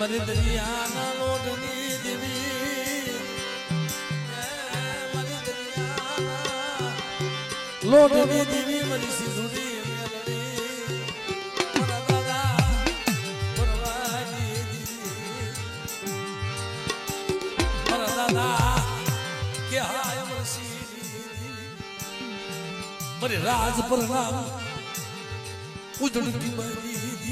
મરી દરિયાના લોટની દેવી મરી દરિયાના લોટની દેવી મરી સિંધુની મેલડી મારા દાદા પરવાની દેવી મારા દાદા કે હાય મરસી મરે રાજ પર નામ ઉજળતી મારી દેવી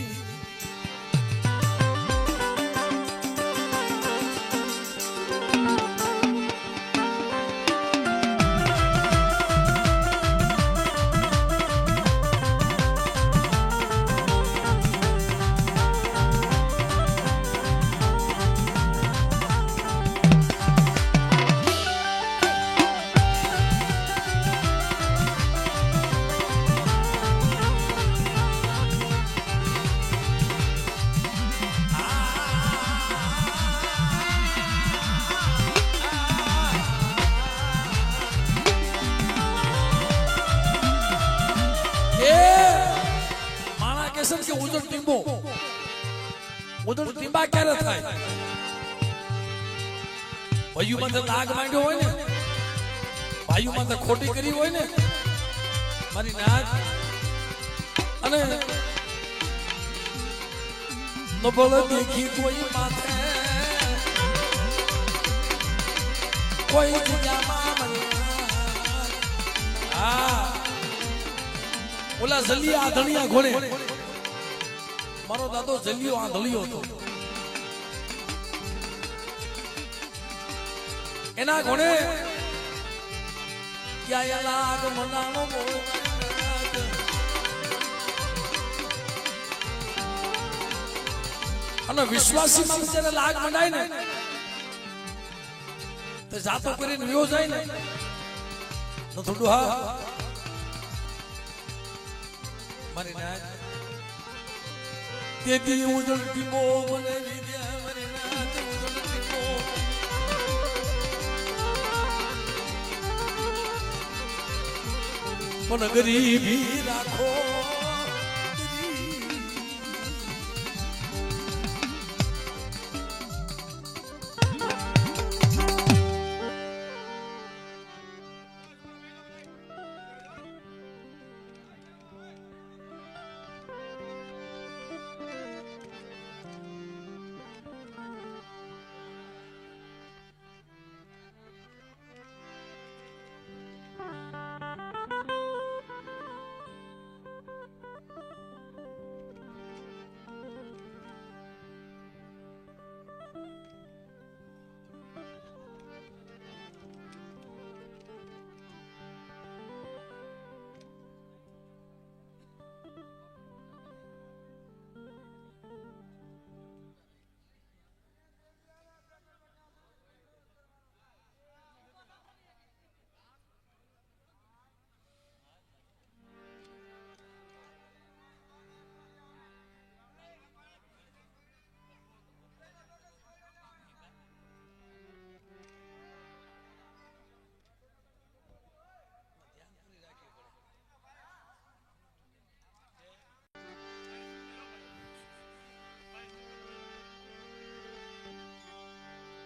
કે ઉજળ ટીંબો ઉજળ ટીંબા ક્યારે થાય ભાઈઓમાં તો દાગ માંડ્યો હોય ને ભાઈઓમાં તો ખોટી કરી હોય ને મારી નાક અને નબળ દેખી કોઈ માથે કોઈ જગ્યામાં હા ઓલા જલિયા આધણિયા ઘોડે મારો દાદો જલિયો આંધળિયો હતો એના ઘોડે ક્યાં લાગ મનાનો અને વિશ્વાસી માં જ્યારે લાગ મંડાય ને તો જાતો કરીને વિયો જાય ને તો થોડું હા મારી નાક તેથી ઉજળતી મો મને વિદ્યા મારી નાક ઉજળતી મો પણ ગરીબી રાખો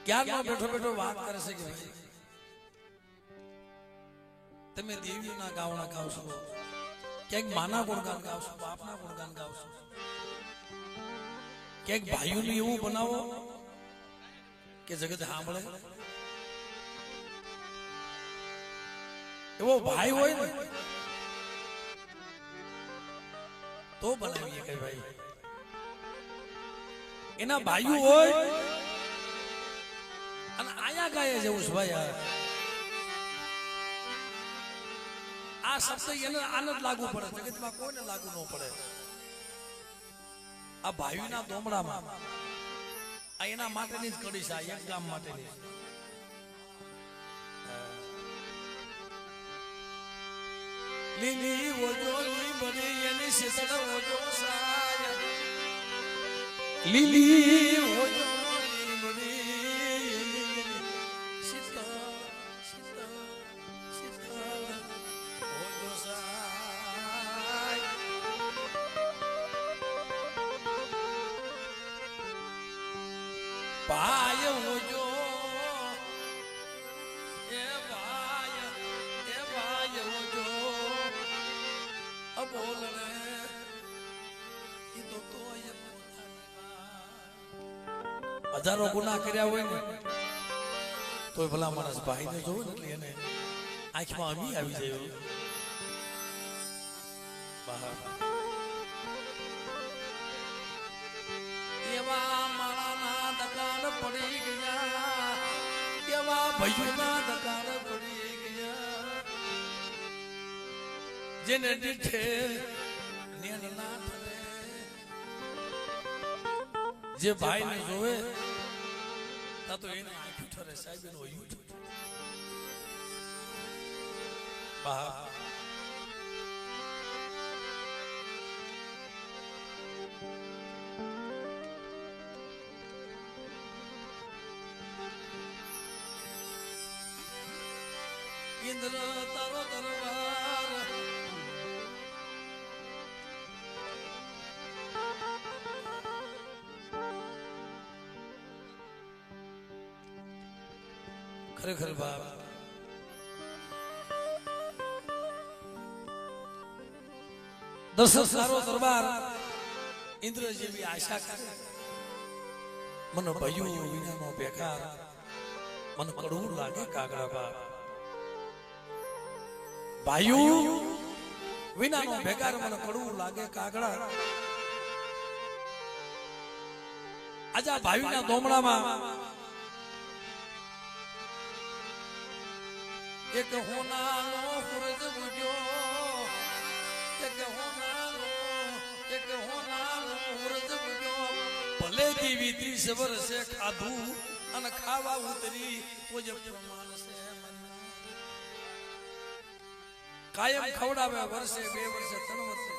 ક્યારનો બેઠો બેઠો વાત કરે છે કે ભાઈ તમે દેવીના ગાવણા ગાવશો ક્યાંક માના ગુણગાન ગાવશો બાપના ગુણગાન ગાવશો ક્યાંક ભાઈઓને એવું બનાવો કે જગત સાંભળે એવો ભાઈ હોય ને તો બનાવીએ કે ભાઈ એના ભાઈઓ હોય અને આયા ગાય જેવું છે ભાઈ આ શબ્દ એને આનંદ લાગુ પડે જગતમાં કોઈને લાગુ ન પડે આ ભાઈઓના દોમડામાં આ એના માટેની જ કડી છે એક ગામ માટેની લીલી ઓજોલી બને એની શેષડ ઓજો સાય લીલી ઓજોલી બને હજારો ગુના કર્યા હોય ને તોય ભલા માણસ ભાઈને જોવે ને એટલે એને આંખમાં અમી આવી જાય એવા માળાના દકાન પડી ગયા એવા ભૈયુના દકાન પડી ગયા જેને દીઠે નેણ ના ઠરે જે ભાઈને જોવે તા તો એને આંખી ઠરે સાહેબ એનું હૈયું ઠરે બા ઇન્દ્ર તારો દરબાર ખરેખર બાપ દર્શન સારો દરબાર ઇન્દ્ર જેવી આશા કરે મને ભયું વિનાનો બેકાર મને કડવું લાગે કાગડા બાપ ભાયુ વિનાનો બેકાર મને કડવું લાગે કાગડા આજા ભાયુના દોમડામાં એક હોનાનો ફરજ બુજ્યો એક હોનાનો ફરજ બુજ્યો ભલે દીવી 30 વર્ષે ખાધું અને ખાવા ઉતરી પોજે પ્રમાણ છે કાયમ ખવડાવે વર્ષે 2 વર્ષે 3 વર્ષે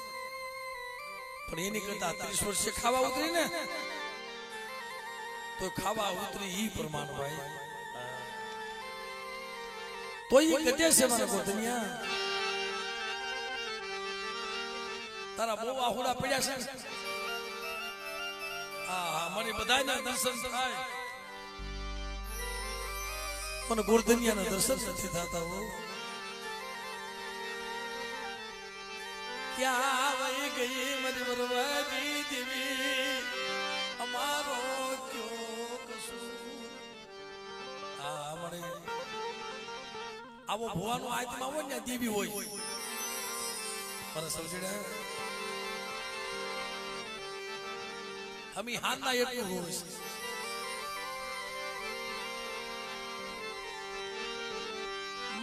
પણ એની કરતા 30 વર્ષે ખાવા ઉતરી ને તો ખાવા ઉતરી ઈ પ્રમાણ ભાઈ તો ઈ ગજે છે મારા ગોતનિયા તારા બહુ આહુડા પડ્યા છે હા મને બધાના દર્શન થાય મને ગોરધનિયાના દર્શન નથી થતા હો ક્યાં વહી ગઈ મારી બરવાજી દેવી અમારો ક્યો કસૂર આ મને આવો ભુવાનો આત્મા હોય ને દેવી હોય મને સમજ્યા હમી હાના એટલું રોવે છે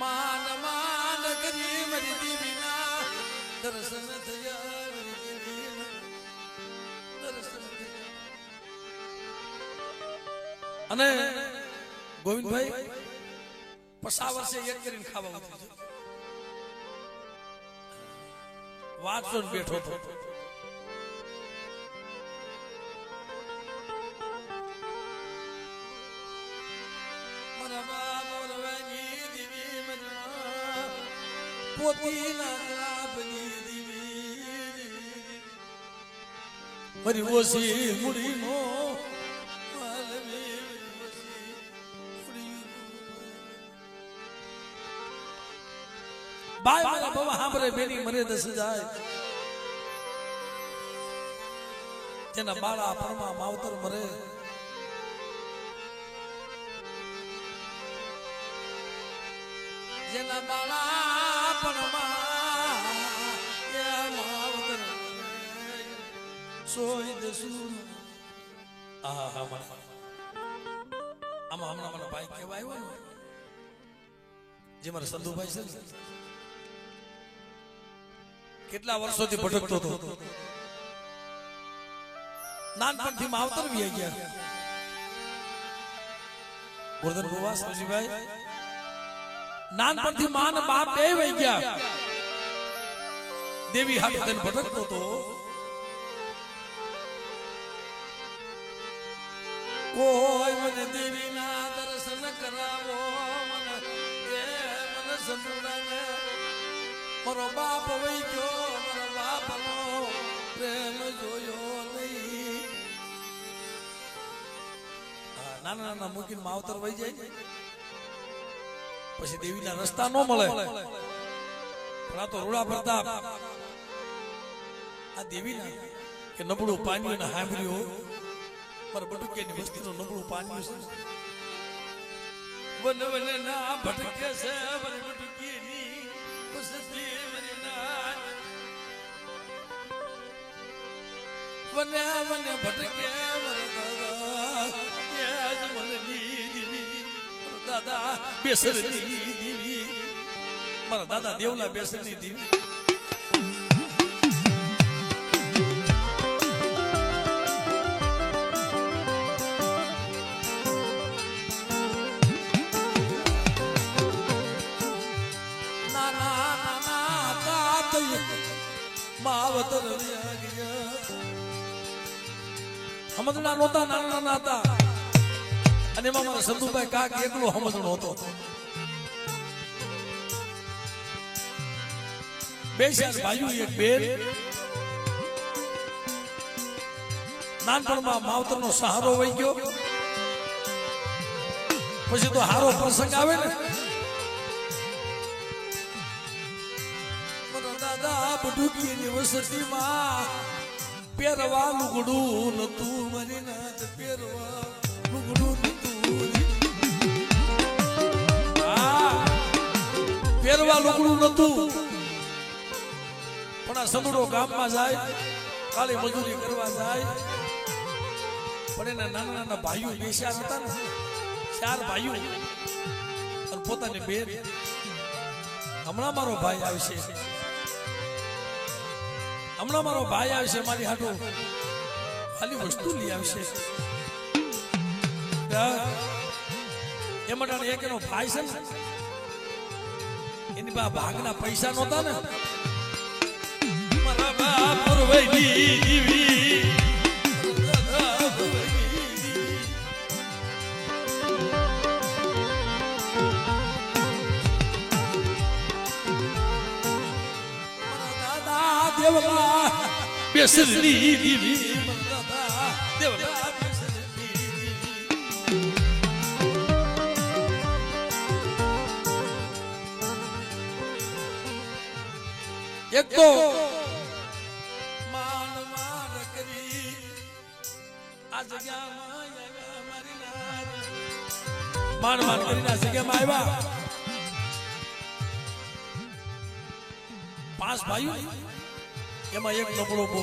માન માન કરી મારી દેવીના દર્શન થયા મારી દેવીના દર્શન થયા અને ગોવિંદભાઈ 50 વર્ષે એક કરીને ખાવા ઉતરી વાતસો બેઠો હતો પોતીના લાભની દીવી મારી ઓસી મુડીનો બાય મારા બાબા સાંભળે બેની મરે 10,000 તેના બાળા પરમાં માવતર મરે જેના બાળા પરમાં માવતર સોય દસુર આહા મને આમાં હમણાં મને ભાઈ કેવા આવ્યો ને જે મારા સંધુભાઈ છે કેટલા વર્ષોથી ભટકતો હતો નાનપણથી માવતર વી ગયા ગોરધન ગોવા સજીભાઈ નાનપણથી માન બાપ બે વહી ગયા દેવી હાથ થઈને ભટકતો હતો કોઈ મને દેવીના દર્શન કરાવો મને સંતુડાને મારો બાપ વહી ગયો મારો બાપનો પ્રેમ જોયો નહીં નાના નાના મૂકીને માવતર વહી જાય પછી દેવીના રસ્તા ન મળે પણ આ તો રૂડા પ્રતાપ આ દેવીના કે નબળું પાણી ને સાંભળ્યું મારા બટુકેની વસ્તીનું નબળું પાણી છે વન વન ના ભટકે છે મારી બટુકેની વસ્તી વનના વન વન ભટકે મારા દાદા મનની દીવી દાદા બેસરની દીવી મારા દાદા દેવલા બેસરની દીવી માવતર સમજણા નહોતા નાના નાના હતા અને એમાં મારા સંતુભાઈ કાક એકલો સમજણો હતો બે ચાર ભાઈઓ એક બેન નાનપણમાં માવતરનો સહારો વહી ગયો પછી તો હારો પ્રસંગ આવે ને દાદા બટુકીની વસતીમાં પહેરવા લુગડું નતું મારી નાથ પહેરવા લુગડું નતું પહેરવા લુગડું નતું પણ આ સંદડો ગામમાં જાય કાળી મજૂરી કરવા જાય પણ એના નાના નાના ભાઈઓ બેસ્યા હતા ને ચાર ભાઈઓ અને પોતાની બેન હમણાં મારો ભાઈ આવશે હમણાં મારો ભાઈ આવશે મારી હાટુ ખાલી વસ્તુ લઈ આવશે એ માટે એક એનો ભાઈ છે ને એની પાસે ભાગના પૈસા નહોતા ને મારા બાપ પુરવૈની દીવી દેવલા બેસરની દીવી દેવલા એક તો માન માન કરી આ જગ્યામાં મારી માન માન કરીને આ જગ્યામાં આવ્યા પાંચ ભાઈઓ એમાં એક નબળો બહુ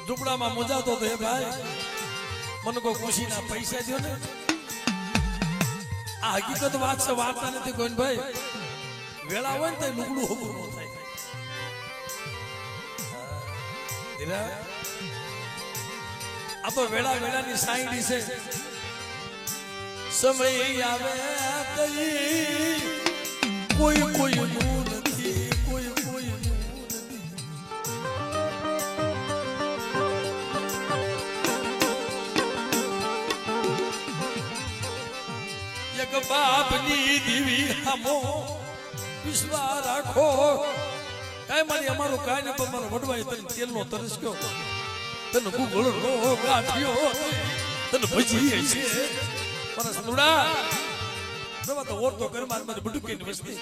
ઝૂંપડામાં મજાતો તો હે ભાઈ મને કોઈ ખુશીના પૈસા દો ને આ હકીકત વાત છે વાર્તા નથી કોઈ ભાઈ વેળા હોય ને તો લુગડું હોગું ન થાય આ તો વેળા વેળાની સાઈડી છે સમય આવે કોઈ કોઈ નથી કોઈ કોઈ નથી એક બાપની દીવી હમો વિશ્વા રાખો કાંઈ મારી અમારું કાંઈ ને પણ મારો વડવાય તને તેલનો તરસ ગયો તને ગુગળ નો ગાંઠિયો તને ભજી છે મારા સંદુડા દવા તો ઓર તો કર મારી બટુકીની વસ્તી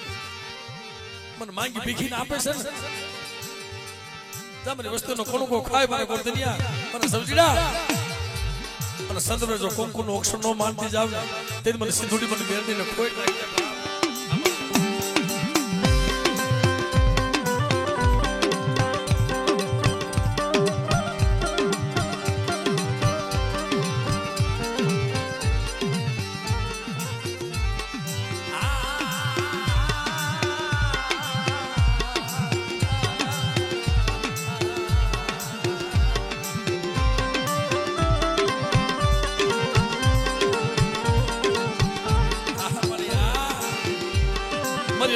મને માંગી ભીખીને આપે છે ને તમારી વસ્તુનો કોણકો ખાય મારે ગોરદનિયા મને સમજીડા અને સંદર્ભ જો કોંકુનો અક્ષર નો માનતી જાવ તે મને સિંધુડી મને બેરડીને ખોઈ નાખી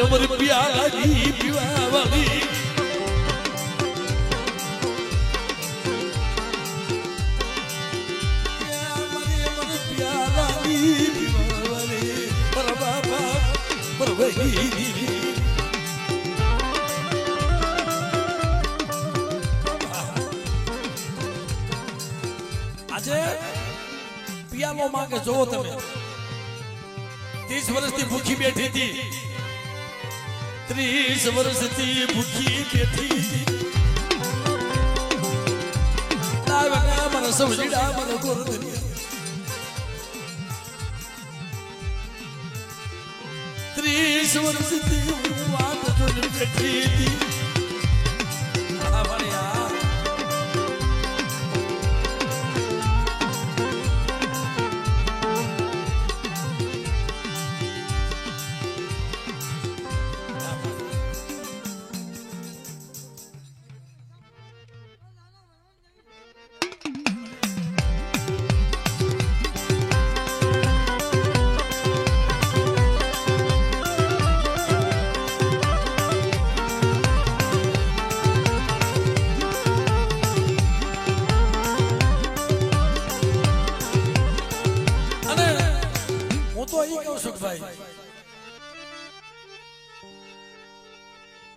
अमर प्याला दी पीवा वाली अमर प्याला दी पीवा वाली पर बाबा पर वही दीदी આજે પિયાલો માંગે જોવો તમે 30 વર્ષથી ભૂખી બેઠી હતી 30 વર્ષથી ભૂખી બેઠી આવ્યા મને સવજીડા મને ગોરધનિયા 30 વર્ષથી હું વાત જોઈને બેઠી હતી આ ભણ્યા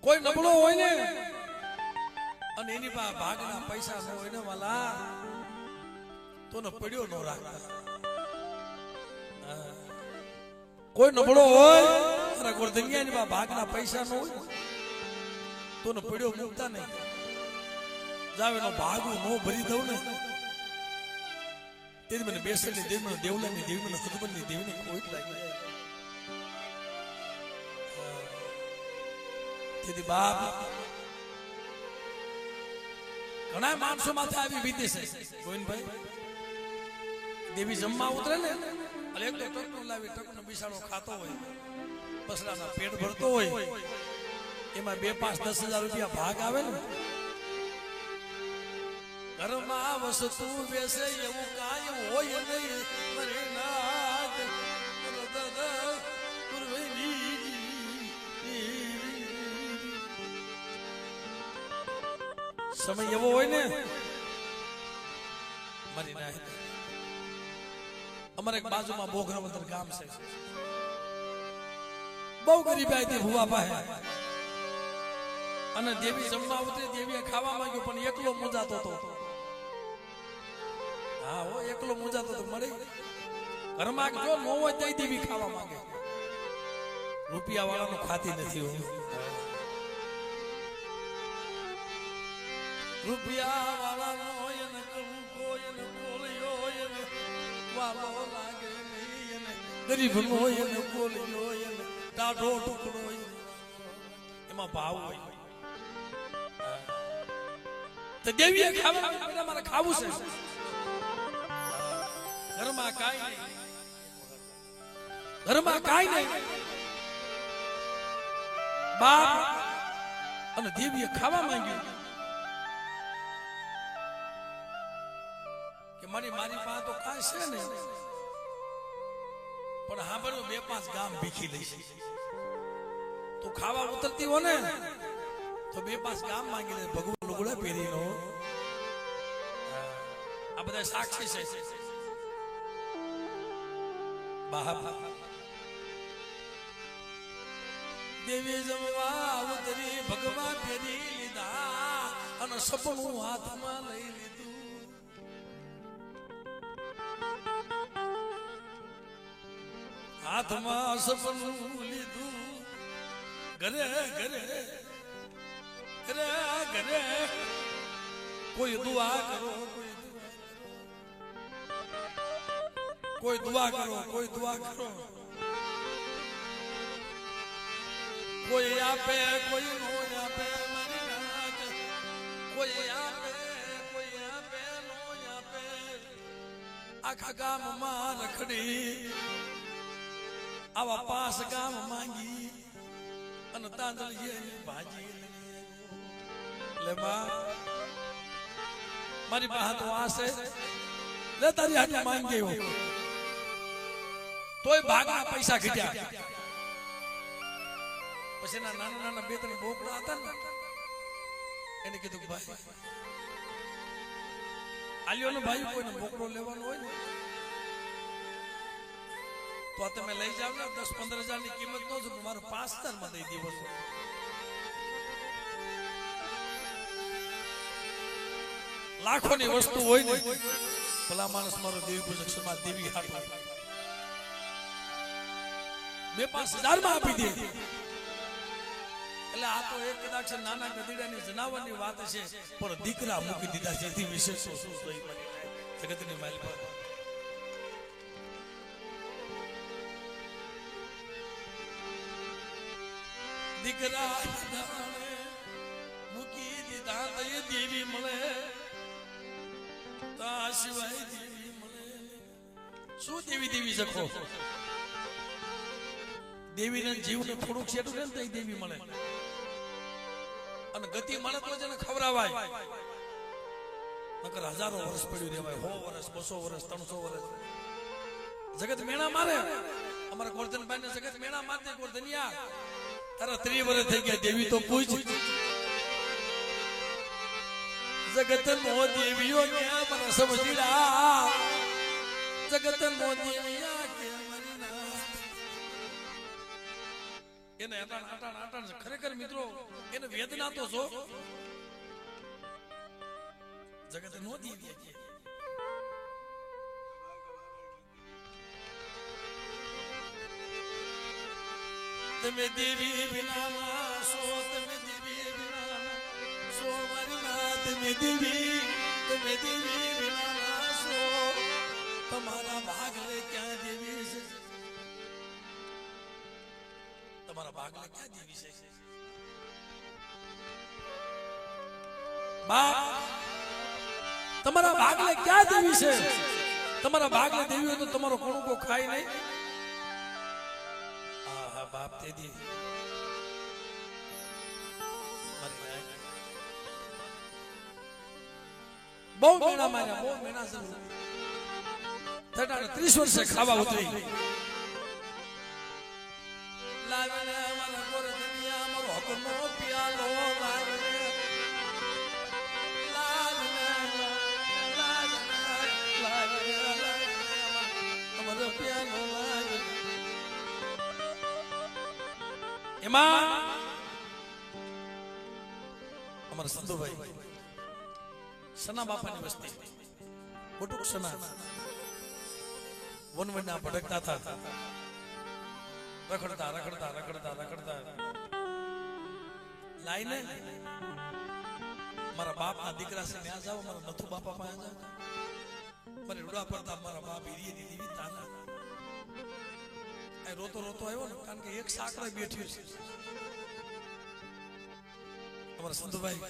કોઈ નબળો હોય ને અને એની પાસે ભાગના પૈસા ન હોય ને વાલા તો ને પડ્યો ન રાખતા કોઈ નબળો હોય અને ગોરધનિયાની પાસે ભાગના પૈસા ન હોય તો ને પડ્યો મૂકતા નહીં જાવ એનો ભાગું નો ભરી દઉં ને તેથી મને બેસેલી દેવ દેવલાની દેવી મને ખુદબનની દેવીને કોઈ લાગી તેથી બાપ ઘણા માણસો માથે આવી વિધિ છે ગોવિંદભાઈ દેવી જમવા ઉતરે ને એટલે એક ટકનું લાવી ટકનો બિસાડો ખાતો હોય બસડાના પેટ ભરતો હોય એમાં 2, 5, 10,000 રૂપિયા ભાગ આવે ને ઘરમાં વસ્તુ બેસે એવું કાંઈ હોય નહીં મરે નાથ સમય એવો હોય ને મરી ના અમારે એક બાજુમાં બોઘરાવદર ગામ છે બહુ ગરીબાઈ હતી ભુવા પાસે અને દેવી જમવા ઉતરી દેવીએ ખાવા માંગ્યો પણ એકલો મૂંઝાતો હતો હા હો એકલો મૂંઝાતો હતો મળે ઘરમાં જો ન હોય તો દેવી ખાવા માંગે રૂપિયા વાળાનું ખાતી નથી રૂપિયા વાળાનો હોય ને કોઈ ને બોલ્યો ને વાલો લાગે નહીં ને ગરીબ નો હોય ને બોલ્યો ને ટાઢો ટુકડો એમાં ભાવ હોય તો દેવીએ ખાવા બેટા મારે ખાવું છે ઘરમાં કાઈ નહીં બાપ અને દેવીએ ખાવા માંગ્યું કે મારી પાસે તો કાંઈ છે ને પણ હા બરો 2, 5 ગામ ભીખી લઈશ તું ખાવા ઉતરતી હો ને તો 2, 5 ગામ માંગી લે ભગવાન લુગડા પહેરીનો આ બધા સાક્ષી છે બાપ દેવી જમવા ઉતરી ભગવાન ફેરી લીધા અને સપનું હાથમાં લઈ લીધું હાથમાં સપનું લીધું ઘરે કોઈ દુઆ કરો કોઈ દુઆ કરો કોઈ આપે કોઈ નો આપે મારી નાથ કોઈ આપે નો આપે આખા ગામમાં રખડી આવા 5 ગામ માંગી અને તાંદળીએ ભાજી લે મારી પાસે તો આશે લે તારી હાથ માંગી ગયો તોય ભાગના પૈસા ઘટ્યા પછી નાના 2-3 બોકડા હતા ને એને કીધું ભાઈ આલ્યો ને ભાઈ કોઈને બોકડો લેવાનો હોય ને તો તમે લઈ જાવ ને 10-15 હજારની કિંમત નો છે મારે 5,000 માં દઈ દેવો છે લાખોની વસ્તુ હોય ને ભલા માણસ મારો દેવી પૂજક સમાજ દેવી હાથ 2-5 હજાર માં આપી દે એટલે આ તો એક કદાચ નાના ગધેડાની જનાવરની વાત છે, પણ દીકરા મૂકી દીધા છે, એથી વિશેષ શું થઈ જગતની માલ પર. દીકરા મૂકી દીધા તો એ દેવી મળે, તા સિવાય દેવી મળે શું? દેવી દેવી શકો દેવીને જીવને થોડુંક છેટું ને તો દેવી મળે, અને ગતિ મળે તો જેને ખવરાવાય. નકર હજારો વર્ષ પડ્યું રહેવાય, 100 વર્ષ 200 વર્ષ 300 વર્ષ જગત મેણા મારે. અમારા ગોરધનભાઈ ને જગત મેણા મારતે, ગોરધનિયા તારા 30 વર્ષ થઈ ગયા, દેવી તો પૂછ. જગત નો દેવીઓ કે મારા સમજીડા, જગત નો દેવિયા કે એને આટાણ ખરેખર મિત્રો એને વેદના તો જો જગત નો દેવી કે તમે દેવી વિના સો, તમે દેવી વિના સો મારી ના, તમે દેવી વિના સો. તમારા ભાગલે ક્યાં દેવી છે? તમારા ભાગલે ક્યાં દેવી છે? બાપ તમારા ભાગલે ક્યાં દેવી છે? તમારા ભાગલે દેવી હોય તો તમારો કોણું કો ખાય નહીં. આહા બાપ તે દી બહુ મહિના માર્યા, બહુ મહિના છે. 30 વર્ષે ખાવા ઉતરી લાવે મારા ગોરધનિયા મારો હકનો પિયાલો લાવે અમારો પિયાલો લાવે. એમાં અમારા સંધુભાઈ સના બાપાની વસ્તી બટુક સના વનવનના ભટકતા હતા, રખડતા લાઈને મારા બાપના દીકરા છે ત્યાં જાઓ, મારા નથુ બાપા પાસે જાઓ. મને રૂડા પડતા મારા બાપ હીરી દીધી તાના રોતો આવ્યો ને, કારણ કે એક સાકરે બેઠ્યું છે. અમારા સંધુભાઈ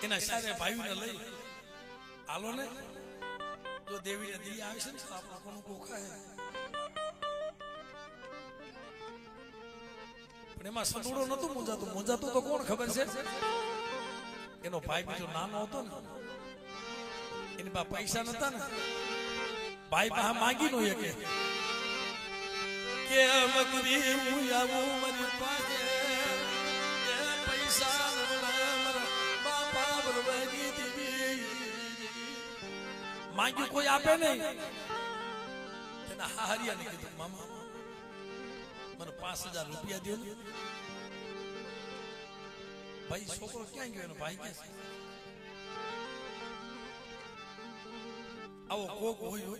એના સારે ભાઈઓને લઈ હાલો ને, જો દેવીને દી આવે છે ને તો આપણા કોનું કોખાય. પણ એમાં સંતુડો નતું મૂંઝાતું તો કોણ ખબર છે? એનો ભાઈ બીજો નાનો હતો ને, એની પાસે પૈસા નતા ને, ભાઈ પાસે માંગી નો કે મકરી હું આવું મારી પાસે પૈસા માંગ્યું કોઈ આપે નહીં. તેના હારિયાને કીધું મામા મને 5000 રૂપિયા દો ને. ભાઈ છોકરો ક્યાં ગયો? એનો ભાઈ ક્યાં છે? આવો કોક હોય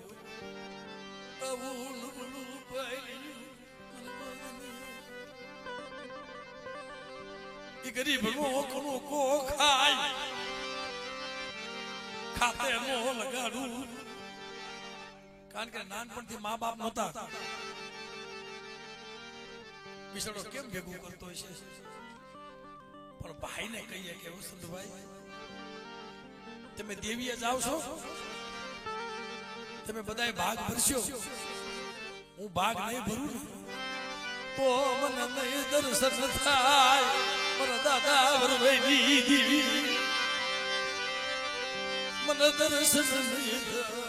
ગરીબ નો કોનું કો ખાય ખાતે નો લગાડું. કારણ કે નાનપણથી મા બાપ નહોતા, બિચારો કેમ ભેગું કરતો છે? પણ ભાઈને કહીએ કે સંતભાઈ તમે દેવીએ જાવ છો, તમે બધાય ભાગ ભરશો, હું ભાગ નહીં ભરું ને તો મને નહીં દર્શન થાય. મારા દાદા વરભાઈ દેવી મને દર્શન નહીં થાય.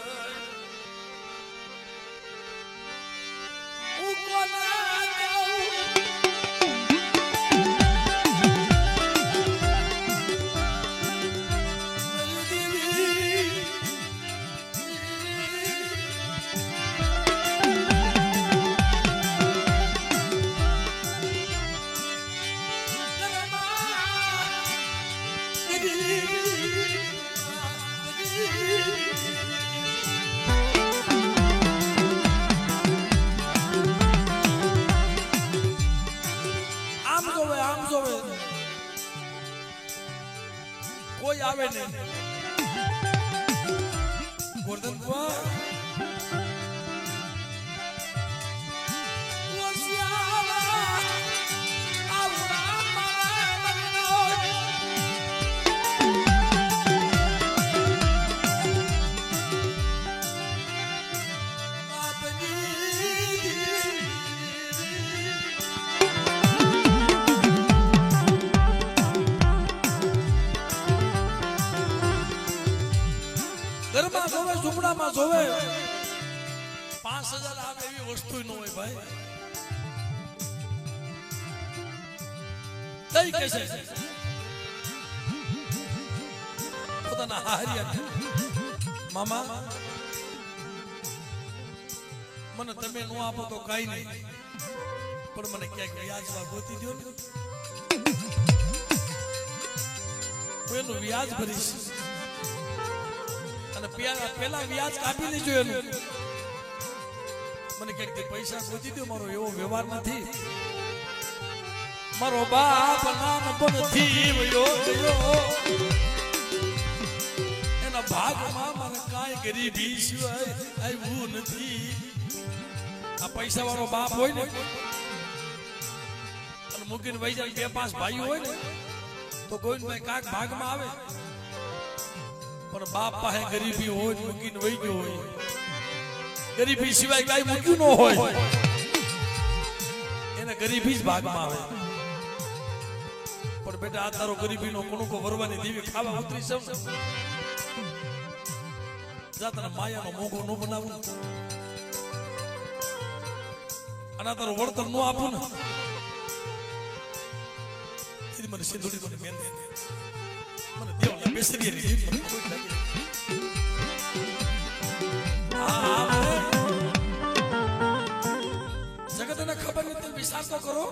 હું કોના જાઉં? આવે ને ગોરધન બુઆ ઘરમાં જોવે ઝૂંપડામાં જોવે 5000 આવે એવી વસ્તુ ન હોય ભાઈ કઈ કહેશે પોતાના હારિયા મામા મને તમે નો આપો તો કઈ નહીં પણ મને ક્યાંક વ્યાજમાં ગોતી દો ને હું એનું વ્યાજ ભરીશ અને પેલા વ્યાજ કાપી લેજો એનું મને ક્યાંક પૈસા ગોતી દો મારો એવો વ્યવહાર નથી મારો બાપ નાનપણથી વયો ગયો એના ભાગમાં મને કાંઈ ગરીબી સિવાય આવ્યું નથી આ પૈસા વાળો બાપ હોય ને અને મૂકીને વહી જાય 2-5 ભાઈઓ હોય ને તો ગોવિંદભાઈ કાક ભાગમાં આવે પણ બાપ પાસે ગરીબી હોય મૂકીને વહી ગયો હોય ગરીબી સિવાય કાંઈ મૂક્યું ન હોય એને ગરીબી જ ભાગમાં આવે પણ બેટા આ તારો ગરીબીનો કણુકો વરવાની દેવી ખાવા ઉતરી સૌ જા તને માયાનો મોંઘો ન બનાવું અને તારો વળતર ન આપું ને મને સિંધુડી મને મેં મને દેવને બેસરી દીધી જગતને ખબર નથી વિચાર તો કરો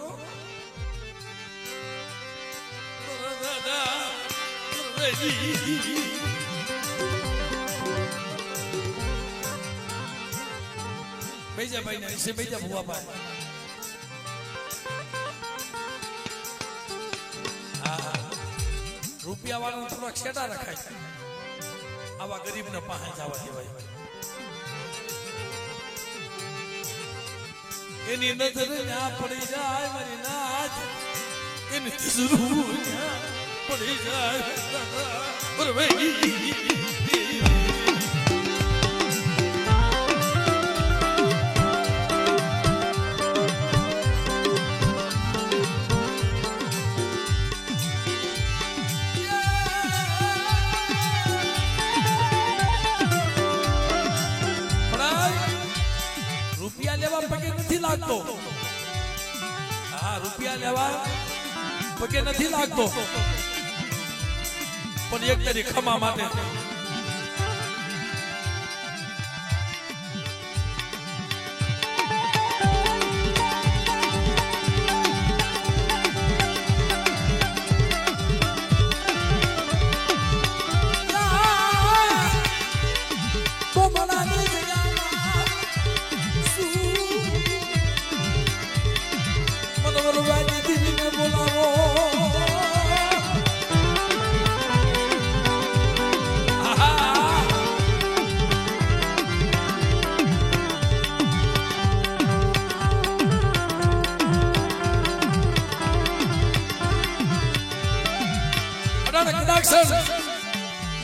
બેજા ભાઈ ને એસે બેજા ભુવા ભાઈ રૂપિયા વાળા થોડા છેટા રખાય આવા ગરીબ ને પાસે જવા દેવાય એની નજર ના પડી જાય મારી નાચ એની જરૂર પડી જાય રૂપિયા લેવા પગે નથી લાગતો હા રૂપિયા લેવા પગે નથી લાગતો પણ એક તરી ખમા માટે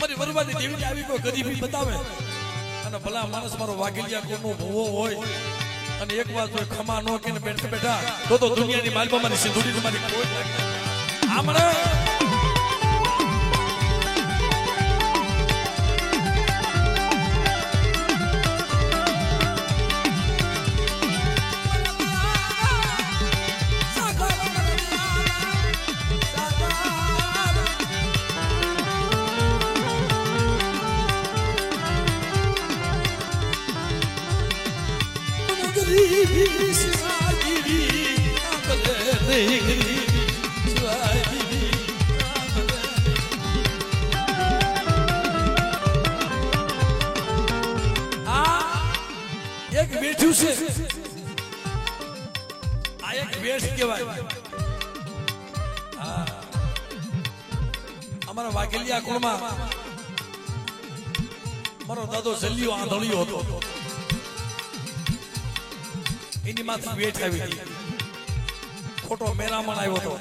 મારી વરવાની દેવી આવી કોઈ ગરીબી બતાવે અને ભલા માણસ મારો વાઘેલિયા કોનો ભૂવો હોય અને એક વાર જો ખમા નો કે બેઠા બેઠા તો દુનિયાની માલમાં મારી સિંધુડી મારી કોઈ આમણે એક બેઠું છે આ એક બેઠ કહેવાય અમારા વાઘેલિયા કુળમાં મારો દાદો જલ્યો આંધળિયો હતો. એની માથે વેઠ આવી હતી. ખોટો મેરામણ આવ્યો હતો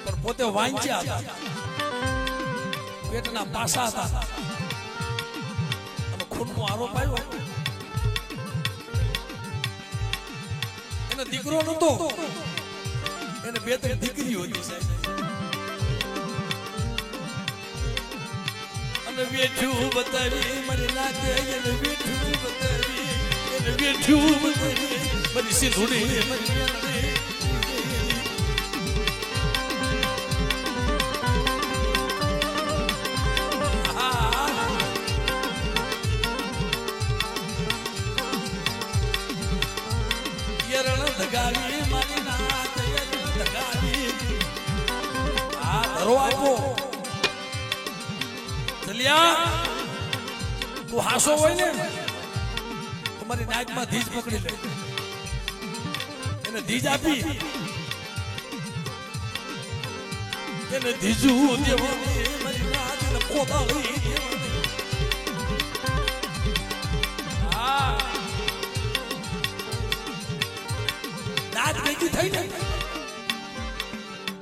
પણ પોતે વાંચ્યા હતા. પેટના પાસા હતા અને ખૂનનો આરોપ આવ્યો. એને દીકરો નતો, એને 2-3 દીકરીઓ હતી સાહેબ. અને વેઠું બતાવી મારી નાતે, એને વેઠું બતાવી, એને વેઠું બતાવી મારી સિંધુડી મારી બેનડી. ધગાવી મારી નાત ધગાવી આ ધરો આપ્યો. ચલિયા તું હાસો હોય ને તમારી નાકમાં ધીજ પકડી લે. એને ધીજ આપી, એને ધીજું દેવાની મારી નાત ને કોદાળી દેવાની. હા નાચ ભેગી થઈ ને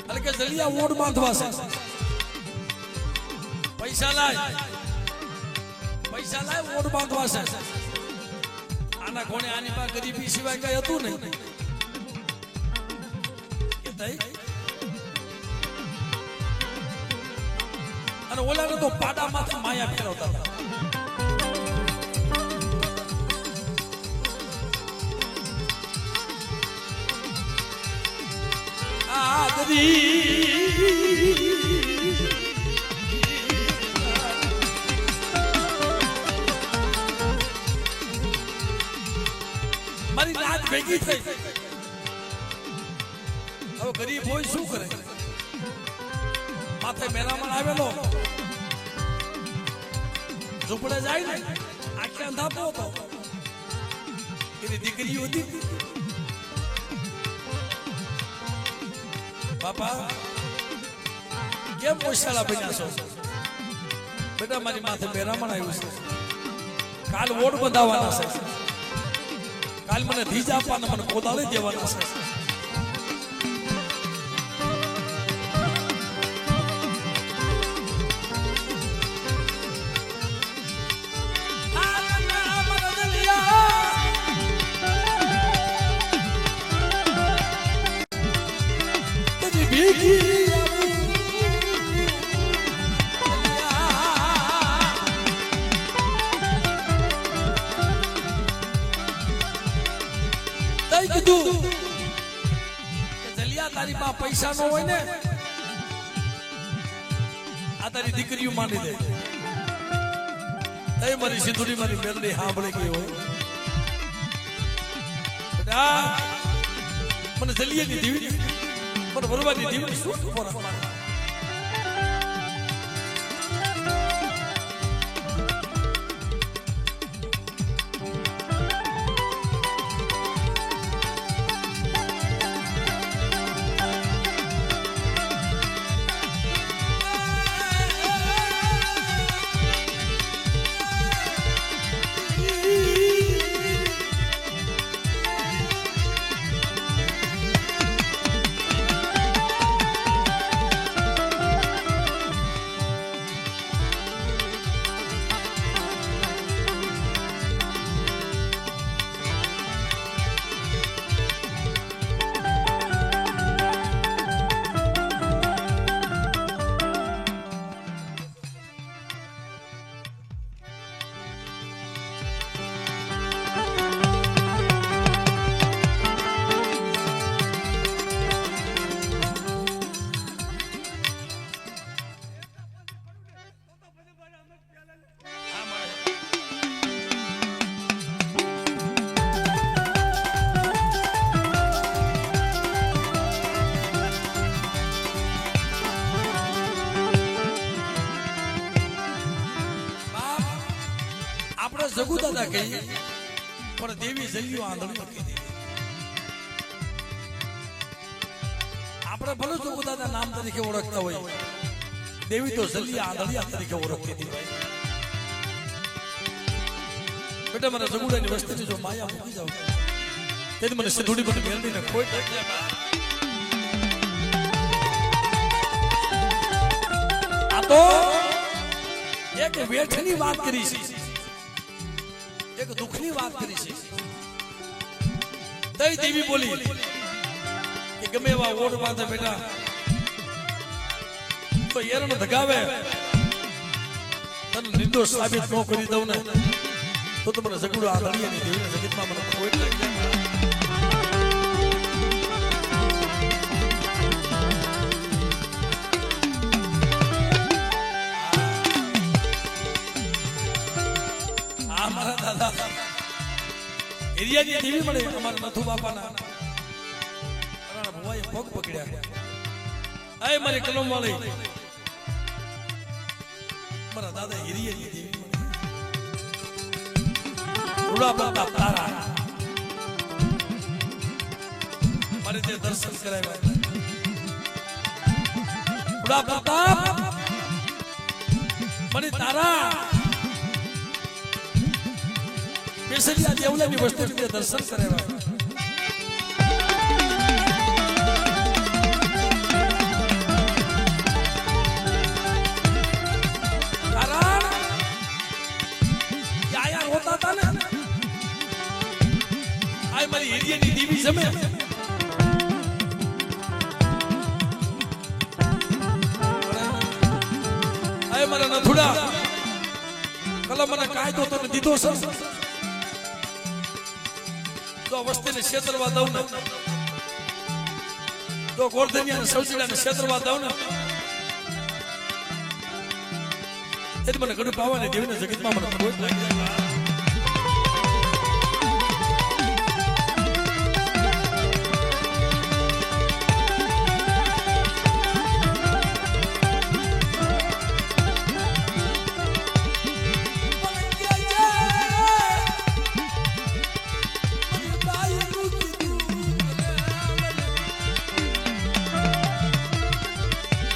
એટલે કે જલિયા વોટ બાંધવા છે. પૈસા લાય વોટ બાંધવા છે. આના કોણે આની પાસે ગરીબી સિવાય કઈ હતું નહીં. અને ઓલાને તો પાડા માથે માયા ફેરવતા હતા. મારી રાત ભેગી થઈ. હવે ગરીબ હોય શું કરે? માથે મેરામણ આવેલો ઝૂંપડે જાય ને આખે અંધાપો હતો. એની દીકરીઓ હતી. બાપા કેમ મોશાળા બન્યા છો? બેટા મારી માથે મેરામણ આવ્યું છે. કાલ વોટ બંધાવવાના છે. કાલ મને ધીજ આપવાના, મને કોદાળી દેવાના છે. તારી પાસે પૈસા નો હોય ને આ તારી દીકરીઓ માની દે. એ મારી સિંધુડી મારી બેનડી સાંભળે ગઈ હોય. મને જલિયાની દીવી, મને ભરવાની દીવી શું જગુ દાદા કહીએ પણ દેવી જલ્યો આંધળી મૂકી દીધી. આપણે ભલે જગુ દાદા નામ તરીકે ઓળખતા હોય દેવી તો જલિયા આંધળિયા તરીકે ઓળખતી હતી ભાઈ. બેટા મારા જગુડાની વસ્તીની જો માયા મૂકી જાવ તેથી મને સિંધુડી મને મેલડીને કોઈ આ તો એક વેઠની વાત કરી છે, એક દુઃખની વાત કરી છે. તઈ દેવી બોલી કે ગમે એવા ઓઢ બાંધે બેટા તો એરણ ધગાવે તને નિર્દોષ સાબિત ન કરી દઉં ને તો મને જગુડો આંધળિયાની દેવીના જગતમાં મને કોઈ લાગી જાય. આ મારા દાદા એરિયાની દેવી મળે અમારા નથુ બાપાના ભુવાએ પગ પકડ્યા. આય મારી કલમ વાળી મારા દાદા એરિયાની દેવી રૂડા પ્રતાપ તારા મારે તે દર્શન કરાવ્યા. રૂડા પ્રતાપ મને તારા બેસરિયા દેવલાની વસ્તુને દર્શન કરાવ્યા. મારી એરિયાની દેવી જમે આય મારા નથુડા કલમ મને કાયદો તને દીધો છે તો વસ્તીને છેતરવા દઉં ને તો ગોરધનિયાને સૌજીડાને છેતરવા દઉં ને એટલે મને ઘણું પાવાની દેવીના જગતમાં મને કોઈ લાગી જાય.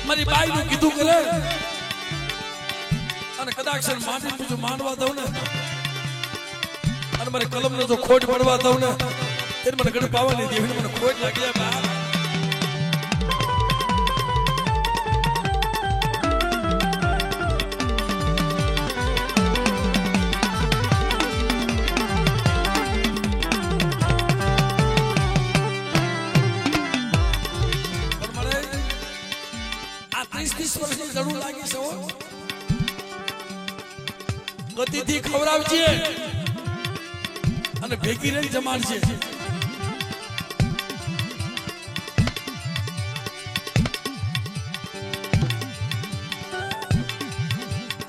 મારી બાઈ નું કીધું કરે અને કદાચ માટી બીજું માંડવા દઉં ને અને મારે કલમ ને જો ખોટ પડવા દઉં ને તેને મને ઘડી પાવાની દેવીને મને ખોટ લાગી જાય. ગતિથી ખવડાવજે અને ભેગી રહી જમાડજે.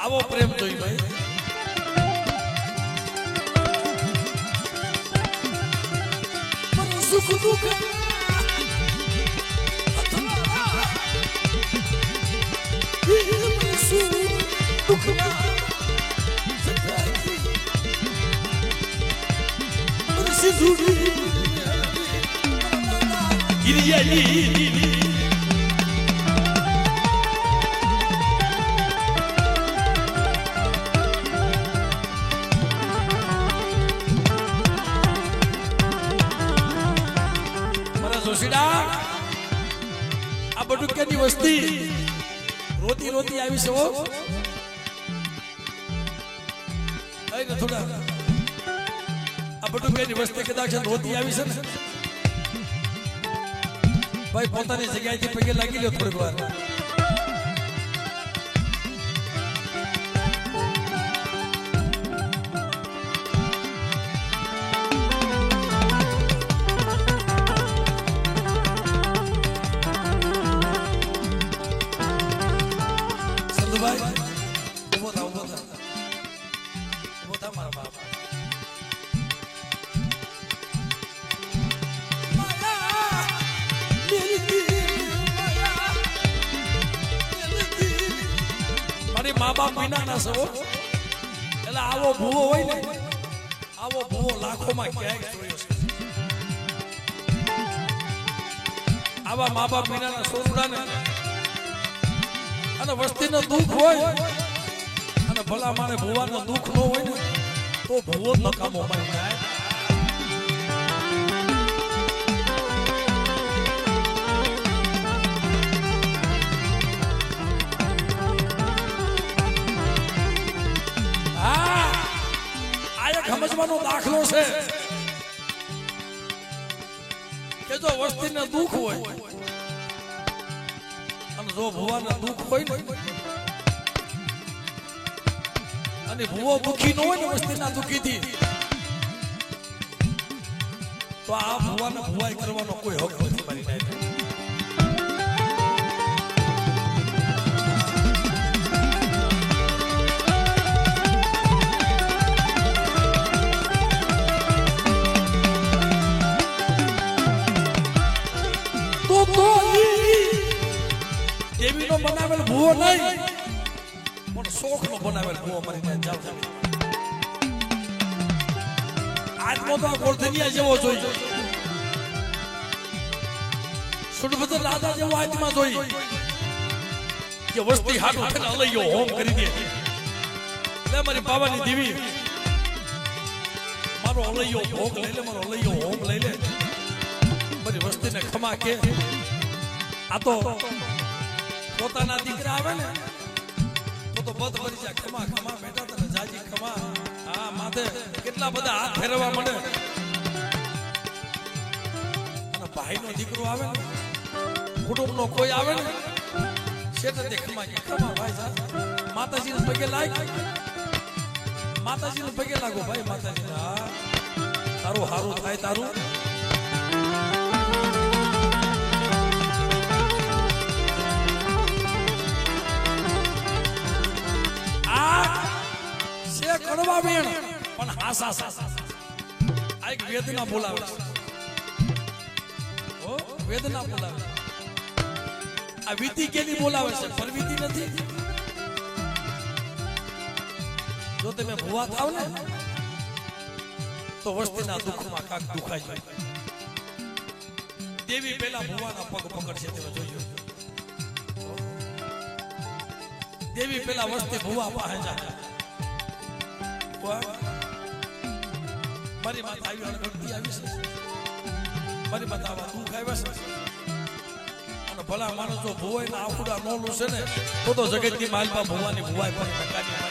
આવો પ્રેમ જોઈ ભાઈ. સુખ દુઃખ આ બટુક્યાની વસ્તી રોતી રોતી આવી છે. થોડા આ બટુક્યાની વસ્તી કદાચ રોતી આવી છે ને ભાઈ પોતાની જગ્યાએથી પગે લાગી લો થોડીક વાર. મા બાપ વિના ના સવો એટલે આવો ભૂવો હોય ને આવો ભૂવો લાખોમાં ક્યાંય જોયો છે. આવા મા બાપ વિનાના છોકરાને અને વસ્તીનો દુઃખ હોય અને ભલા માને ભુવાનો દુઃખ ન હોય ને તો ભુવો નકામો મારી જાય. સમજવાનો દાખલો છે કે જો વસ્તીને દુઃખ હોય અને જો ભુવાને દુઃખ હોય ને અને ભુવો દુઃખી ન હોય ને વસ્તીના દુઃખીથી તો આ ભુવાને ભુવાઈ કરવાનો કોઈ હક નથી મારી નાખે. દેવીનો બનાવેલ ભૂવો નહીં પણ શોખનો બનાવેલ ભૂવો મારી જાવ. આજનો તો ગોળધનિયા જેવો જોઈએ, સુરભદ્ર રાજા જેવો આત્મા જોઈએ કે વસ્તી હાટું થઈને અલૈયો હોમ કરી દે. એટલે મારી બાવાની દેવી મારો અલૈયો ભોગ લઈ લે, મારો અલૈયો હોમ લઈ લે, મારી વસ્તીને ખમા કે આ તો પોતાના દીકરા આવે ને તો બધ ભરી જાય. ખમા ખમા બેટા તને જાજી ખમા. હા માથે કેટલા બધા હાથ ફેરવા મળે. અને ભાઈનો દીકરો આવે ને કુટુંબનો કોઈ આવે ને શેઠે ખમા કે ખમા ભાઈ સાહેબ માતાજીને પગે લાગ, માતાજીને પગે લાગો ભાઈ માતાજીને. હા તારું હારું થાય તારું. કડવા વેણ પણ હાસા સાસા આ એક વેદના બોલાવે છે. ઓ વેદના બોલાવે. આ વીતી કેલી બોલાવે છે પરવીતી નથી. જો તમે ભુવા થાવ ને તો વસ્તીના દુઃખમાં કાક દુખાઈ જાય. દેવી પેલા ભુવાના પગ પકડશે તમે જોજો. દેવી પેલા વસ્તી ભુવા પાસે જાય. મારી માતા આવી અને ભક્તિ આવી છે, મારી માતા આવા દુઃખ આવ્યા છે. અને ભલા માણસ જો ભુવાઈ ના આફુડા નો લૂસે ને તો જગતની માલમાં ભુવાની ભુવાઈ પણ ટકાની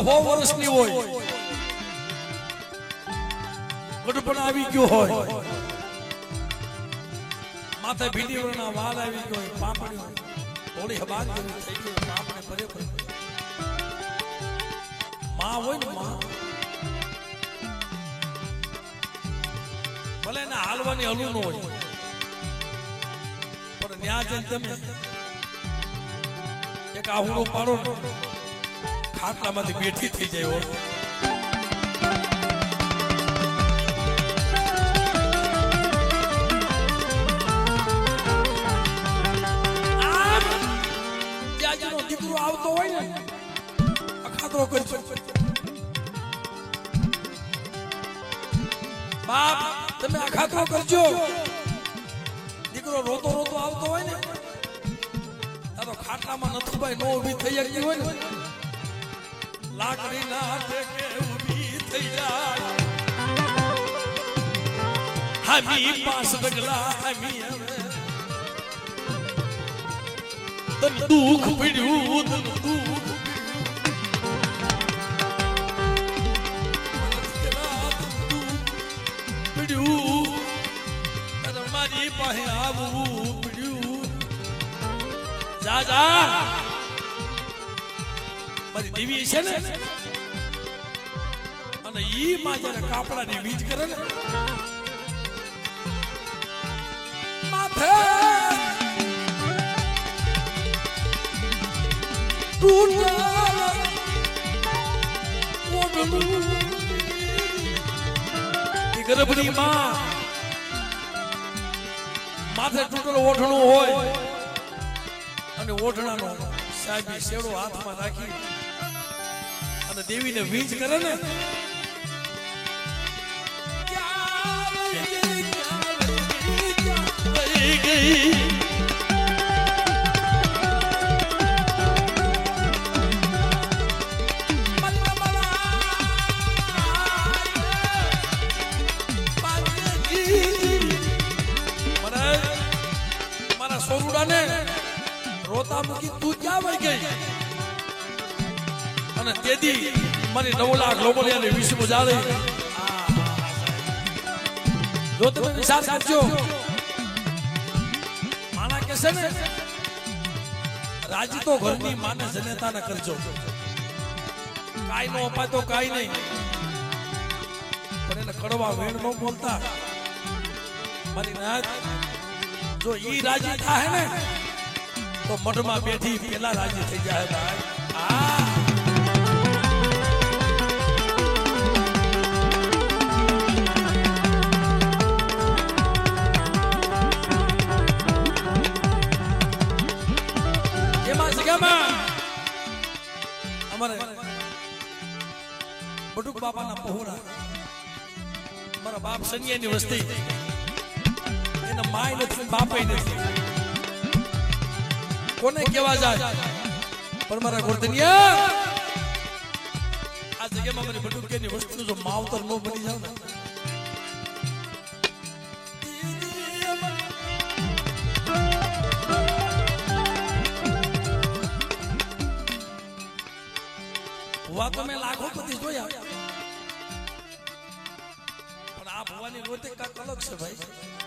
હો વર્ષની હોય ગઢપણ આવી ગયો હોય, માથે ભીડી વરના વાલ આવી ગયો હોય, પાપડી થોડી હબાન જેવી થઈ ગઈ પાપડે ભરે ભરે. માં હોય ને માં ભલે એને હાલવાની હલું ન હોય પણ ન્યા જઈને તમે એક આહુડો પાડો ખાટલામાંથી બેઠી થઈ જાય. દીકરો આવતો હોય ને અખાતરો કરજો. બાપ તમે અખાતરો કરજો. દીકરો રોતો રોતો આવતો હોય ને તો ખાટલામાં નથુભાઈ નો ઉભી થઈ જતી હોય ને લાકડી ના ટેકે ઊભી થઈ જાય. હમી પાસ ડગલા હમી તન દુઃખ પડ્યું તન દુઃખ પડ્યું તન મારી પાસે આવવું પડ્યું. જા જા મારી દેવી છે ને અને ઈ માં જયારે કાપડાની વીજ કરે ને માથે ગર્ભની માં માથે તૂટેલો ઓઢણું હોય અને ઓઢણાનો સાહેબ શેડો હાથમાં રાખી અને દેવીને વીજ કરે ને રોતા મૂકી તું ક્યાં વહી ગઈ અને તેથી મારી 9 લાખ લોમડિયાની વિષ બજાડી જો તમે વિચાર કરજો માણા કે છે ને રાજી તો ઘરની માને જનેતા ન કરજો કાઈ નો અપાય તો કાઈ નહીં પણ એને કડવા વેણ નો બોલતા મારી નાથ જો ઈ રાજી થાય ને તો મઠમાં બેઠી પેલા રાજી થઈ જાય ભાઈ એમાં જગ્યામાં અમારે બટુક બાપાના પહોળા મારા બાપ સનિયાની વસ્તી એના માય નથી બાપે નથી કોને કેવા જાય પણ મારા ગોરધનિયા આ જગ્યામાં મારી બટુકેની વસ્તુ જો માવતર નો બની જાવ ને ભુવા તો મેં લાખો પતિ જોયા પણ આ ભુવાની રોતે કાંક અલગ છે ભાઈ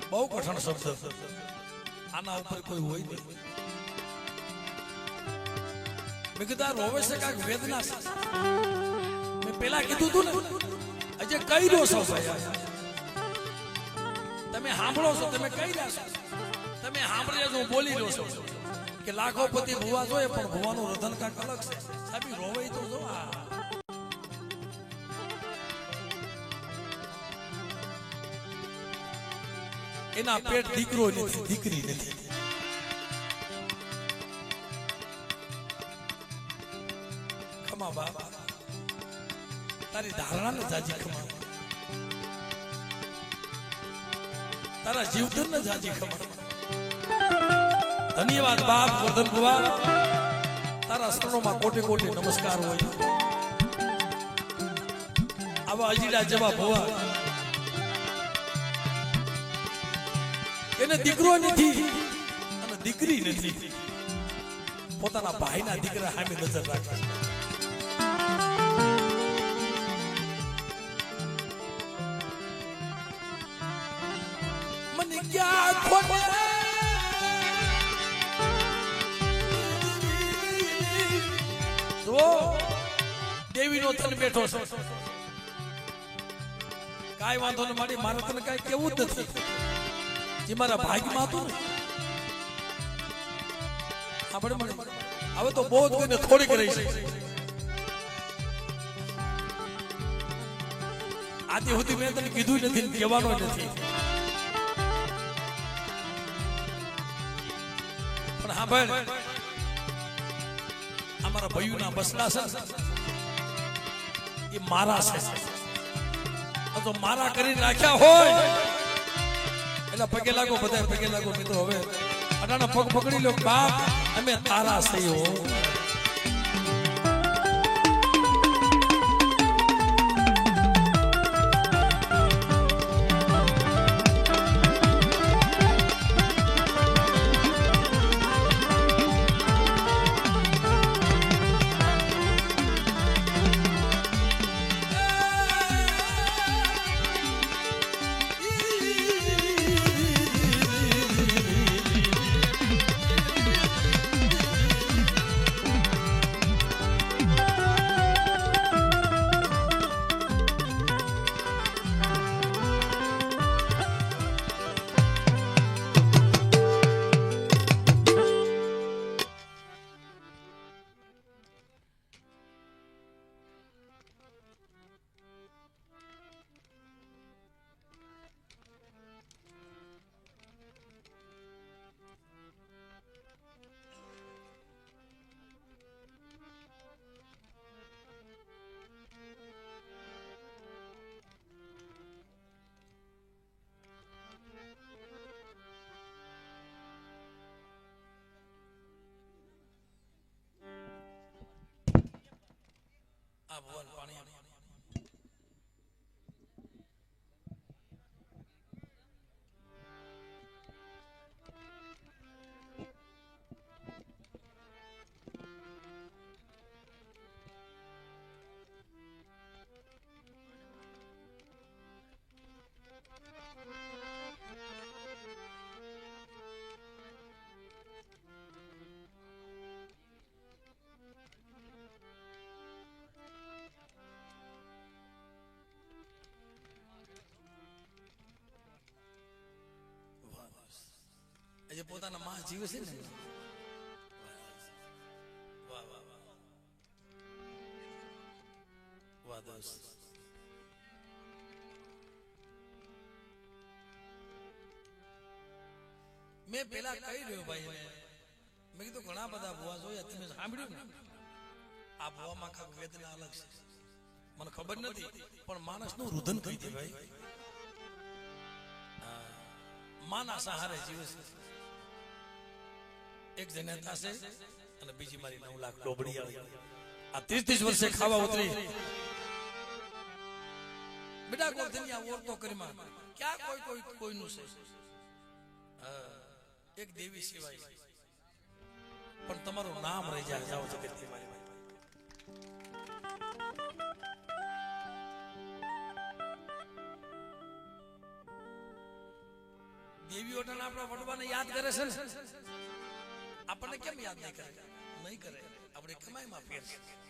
બહુ કઠણ શબ્દ આના ઉપર કોઈ હોય નહીં મેં કીધું રોવે છે કાંઈક વેદના છે મેં પેલા કીધું તું ને હજે કહી રહ્યો છો ભાઈ તમે સાંભળો છો તમે કહી રહ્યા છો તમે સાંભળી હું બોલી રહ્યો છો કે લાખો પતિ ભુવા જોઈએ પણ ભુવાનું રધન કાંઈક અલગ છે સાહેબ રોવે તો જો એના પેટ દીકરો નથી દીકરી નથી ખમા બાબા તારી ધારણા ને જાજી ખમા તારા જીવતર ને જાજી ખમા ધન્યવાદ બાપ વર્ધન ભુવા તારા શરણોમાં કોટી કોટી નમસ્કાર હોય આવા અજીડા જેવા ભુવા એને દીકરો નથી અને દીકરી નથી પોતાના ભાઈના દીકરા સામે નજર રાખે મને ક્યાં ખોટે જો દેવીનો તન બેઠો છે કાઈ વાંધો ન મારી મારે તને કાઈ કેવું જ નથી જે મારા ભાગ્યમાં હતું ને આપણે મને હવે તો બહુ કોઈને થોડીક રહી છે આદિ સુધી મેં તને કીધું નથી કહેવાનો નથી પણ હા ભાઈ અમારા ભાઈઓના બસલા છે એ મારા છે તો મારા કરીને રાખ્યા હોય એટલે પગે લાગો બધા પગે લાગો મિત્રો હવે અટાણા પગ પકડી લો બાપ અમે તારા સહી હો આ ભગવાન પાણી જે પોતાના માં જીવે છે ને વાહ વાહ વાહ વાહ દોસ્ત મેં પેલા કહી રહ્યો ભાઈ મેં કીધું ઘણા બધા ભુવા જોયા તમે સાંભળ્યું ને આ ભુવામાં કાંક વેદના અલગ છે મને ખબર નથી પણ માણસનું રુદન કહી દે ભાઈ માના સહારે જીવે છે એક જણા થશે અને બીજી મારી 9 લાખ ડોબડી આવી આ 30 વર્ષે ખાવા ઉતરી બેટા કોઈ દુનિયા ઓરતો કરીમાં ક્યાં કોઈનું છે એક દેવી સિવાય પણ તમારું નામ રહી જાય જાઓ જગતની મારી દેવીઓના આપણા વડવાને યાદ કરે છે ને આપણને કેમ યાદ નહીં કરે આપણે કમાઈમાં ફેર છે